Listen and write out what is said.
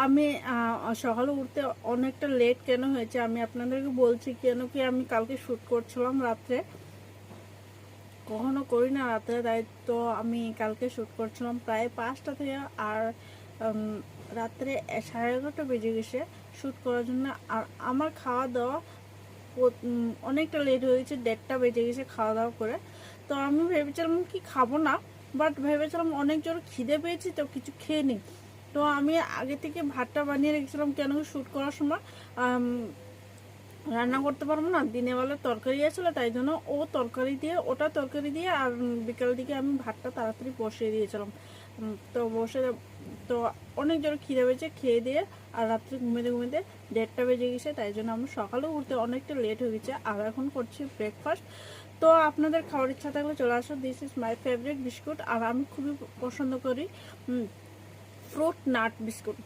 আমি সকালে উঠতে অনেকটা লেট কেন হয়েছে আমি আপনাদেরকে বলছি। কেন কি আমি কালকে শ্যুট করছিলাম রাত্রে, কখনো করি না রাত্রে, তাই তো আমি কালকে শ্যুট করছিলাম প্রায় 5টা থেকে। আর রাত্রে 11:30 বেজে গেছে শ্যুট করার জন্য। আর আমার খাওয়া দাওয়া অনেকটা লেট হয়ে গেছে, 1:30 বেজে গেছে খাওয়া দাওয়া করে। তো আমি ভেবেছিলাম কি খাবো না, বাট ভেবেছিলাম অনেক জোর খিদে পেয়েছি তো কিছু খেয়ে নিই। তো আমি আগে থেকে ভাতটা বানিয়ে রেখেছিলাম, কেন শ্যুট করার সময় রান্না করতে পারবো না, দিনের বেলা তরকারি আসলে, তাই জন্য ওটা তরকারি দিয়ে আর বিকাল দিকে আমি ভাতটা তাড়াতাড়ি বসিয়ে দিয়েছিলাম। তো তো অনেক জোর খিদে পেয়েছে, খেয়ে দিয়ে আর রাত্রে ঘুমিয়ে 1:30 বেজে গেছে, তাই জন্য আমি সকালে উঠতে অনেকটা লেট হয়ে গেছে। আর এখন করছি ব্রেকফাস্ট। তো আপনাদের খাওয়ার ইচ্ছা থাকলে চলে আসো, this is my favourite biscuit, আর আমি খুবই পছন্দ করি ফ্রুট নাট বিস্কুট।